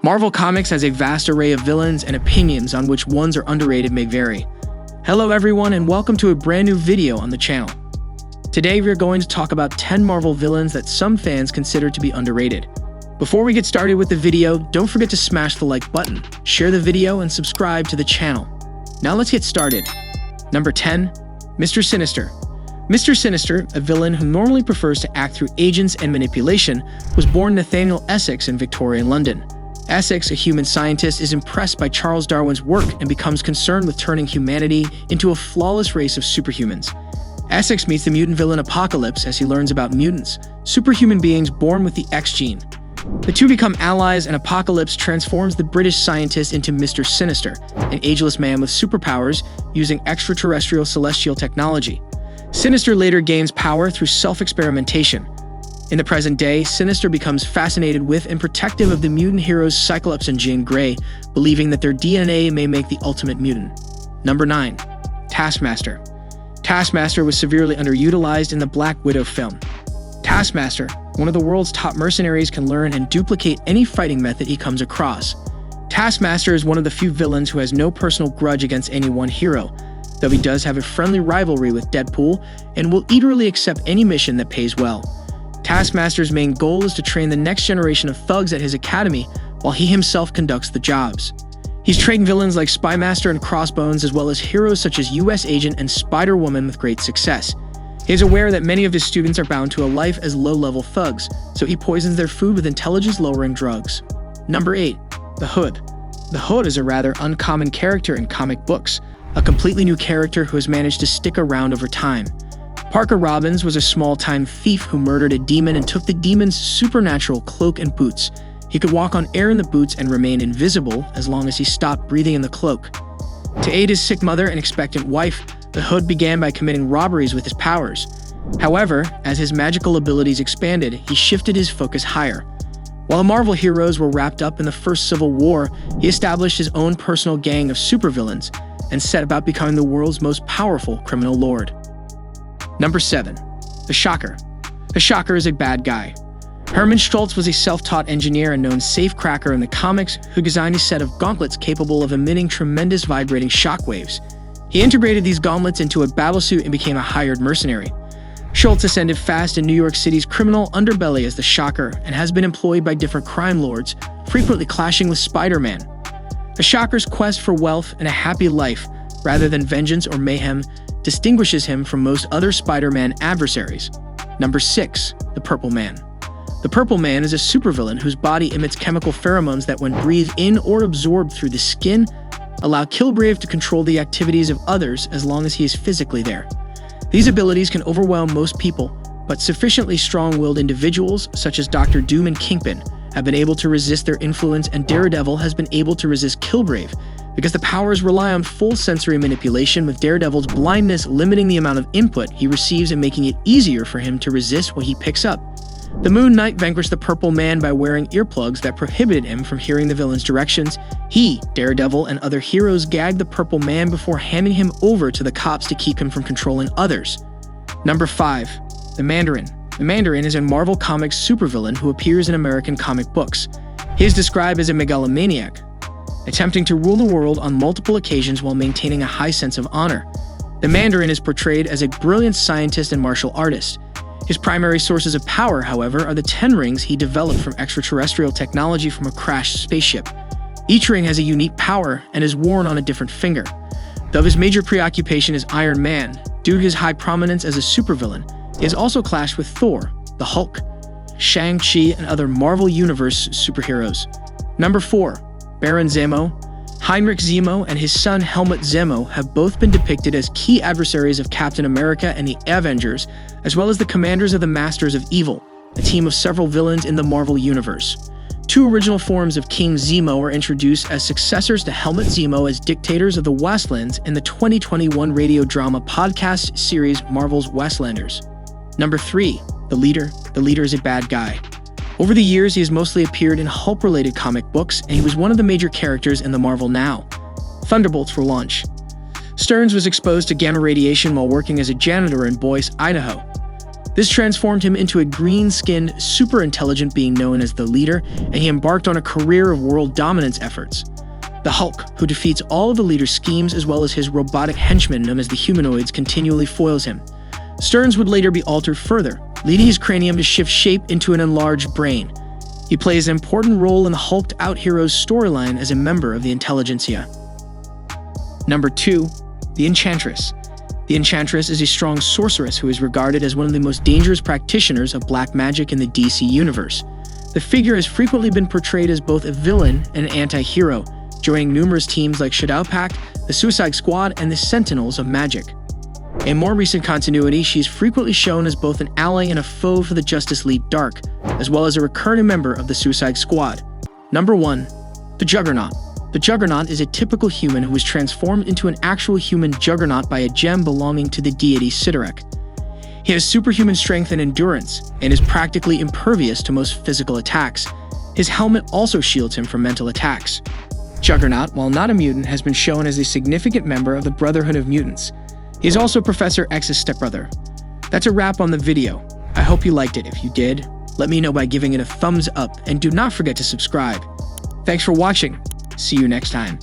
Marvel Comics has a vast array of villains, and opinions on which ones are underrated may vary. Hello everyone, and welcome to a brand new video on the channel. Today we're going to talk about 10 Marvel villains that some fans consider to be underrated. Before we get started with the video, don't forget to smash the like button, share the video, and subscribe to the channel. Now let's get started. Number 10. Mr. Sinister. Mr. Sinister, a villain who normally prefers to act through agents and manipulation, was born Nathaniel Essex in Victorian London. Essex, a human scientist, is impressed by Charles Darwin's work and becomes concerned with turning humanity into a flawless race of superhumans. Essex meets the mutant villain Apocalypse as he learns about mutants, superhuman beings born with the X gene. The two become allies, and Apocalypse transforms the British scientist into Mr. Sinister, an ageless man with superpowers using extraterrestrial celestial technology. Sinister later gains power through self-experimentation. In the present day, Sinister becomes fascinated with and protective of the mutant heroes Cyclops and Jean Grey, believing that their DNA may make the ultimate mutant. Number 9. Taskmaster. Taskmaster was severely underutilized in the Black Widow film. Taskmaster, one of the world's top mercenaries, can learn and duplicate any fighting method he comes across. Taskmaster is one of the few villains who has no personal grudge against any one hero, though he does have a friendly rivalry with Deadpool and will eagerly accept any mission that pays well. Taskmaster's main goal is to train the next generation of thugs at his academy, while he himself conducts the jobs. He's trained villains like Spymaster and Crossbones, as well as heroes such as US Agent and Spider-Woman with great success. He is aware that many of his students are bound to a life as low-level thugs, so he poisons their food with intelligence-lowering drugs. Number 8. The Hood. The Hood is a rather uncommon character in comic books, a completely new character who has managed to stick around over time. Parker Robbins was a small-time thief who murdered a demon and took the demon's supernatural cloak and boots. He could walk on air in the boots and remain invisible as long as he stopped breathing in the cloak. To aid his sick mother and expectant wife, the Hood began by committing robberies with his powers. However, as his magical abilities expanded, he shifted his focus higher. While the Marvel heroes were wrapped up in the First Civil War, he established his own personal gang of supervillains and set about becoming the world's most powerful criminal lord. Number 7. The Shocker. The Shocker is a bad guy. Herman Schultz was a self-taught engineer and known safecracker in the comics who designed a set of gauntlets capable of emitting tremendous vibrating shockwaves. He integrated these gauntlets into a battlesuit and became a hired mercenary. Schultz ascended fast in New York City's criminal underbelly as the Shocker and has been employed by different crime lords, frequently clashing with Spider-Man. The Shocker's quest for wealth and a happy life, rather than vengeance or mayhem, distinguishes him from most other Spider-Man adversaries. Number 6. The Purple Man. The Purple Man is a supervillain whose body emits chemical pheromones that, when breathed in or absorbed through the skin, allow Killbrave to control the activities of others as long as he is physically there. These abilities can overwhelm most people, but sufficiently strong-willed individuals, such as Dr. Doom and Kingpin, have been able to resist their influence, and Daredevil has been able to resist Killbrave, because the powers rely on full sensory manipulation, with Daredevil's blindness limiting the amount of input he receives and making it easier for him to resist what he picks up. The Moon Knight vanquished the Purple Man by wearing earplugs that prohibited him from hearing the villain's directions. He, Daredevil, and other heroes gagged the Purple Man before handing him over to the cops to keep him from controlling others. Number 5. The Mandarin. The Mandarin is a Marvel Comics supervillain who appears in American comic books. He is described as a megalomaniac, attempting to rule the world on multiple occasions while maintaining a high sense of honor. The Mandarin is portrayed as a brilliant scientist and martial artist. His primary sources of power, however, are the 10 rings he developed from extraterrestrial technology from a crashed spaceship. Each ring has a unique power and is worn on a different finger. Though his major preoccupation is Iron Man, due to his high prominence as a supervillain, he has also clashed with Thor, the Hulk, Shang-Chi, and other Marvel Universe superheroes. Number 4. Baron Zemo. Heinrich Zemo and his son Helmut Zemo have both been depicted as key adversaries of Captain America and the Avengers, as well as the commanders of the Masters of Evil, a team of several villains in the Marvel Universe. 2 original forms of King Zemo are introduced as successors to Helmut Zemo as dictators of the Westlands in the 2021 radio drama podcast series Marvel's Westlanders. Number 3. The Leader. The Leader is a bad guy. Over the years, he has mostly appeared in Hulk-related comic books, and he was one of the major characters in the Marvel Now. Thunderbolts for launch. Stearns was exposed to gamma radiation while working as a janitor in Boise, Idaho. This transformed him into a green-skinned, super-intelligent being known as the Leader, and he embarked on a career of world dominance efforts. The Hulk, who defeats all of the Leader's schemes as well as his robotic henchmen known as the Humanoids, continually foils him. Stearns would later be altered further, leading his cranium to shift shape into an enlarged brain. He plays an important role in the hulked-out hero's storyline as a member of the Intelligentsia. Number 2. The Enchantress. The Enchantress is a strong sorceress who is regarded as one of the most dangerous practitioners of black magic in the DC universe. The figure has frequently been portrayed as both a villain and an anti-hero, joining numerous teams like Shadow Pact, the Suicide Squad, and the Sentinels of Magic. In more recent continuity, she is frequently shown as both an ally and a foe for the Justice League Dark, as well as a recurring member of the Suicide Squad. Number 1. The Juggernaut. The Juggernaut is a typical human who was transformed into an actual human juggernaut by a gem belonging to the deity Sidorak. He has superhuman strength and endurance, and is practically impervious to most physical attacks. His helmet also shields him from mental attacks. Juggernaut, while not a mutant, has been shown as a significant member of the Brotherhood of Mutants. He is also Professor X's stepbrother. That's a wrap on the video. I hope you liked it. If you did, let me know by giving it a thumbs up, and do not forget to subscribe. Thanks for watching. See you next time.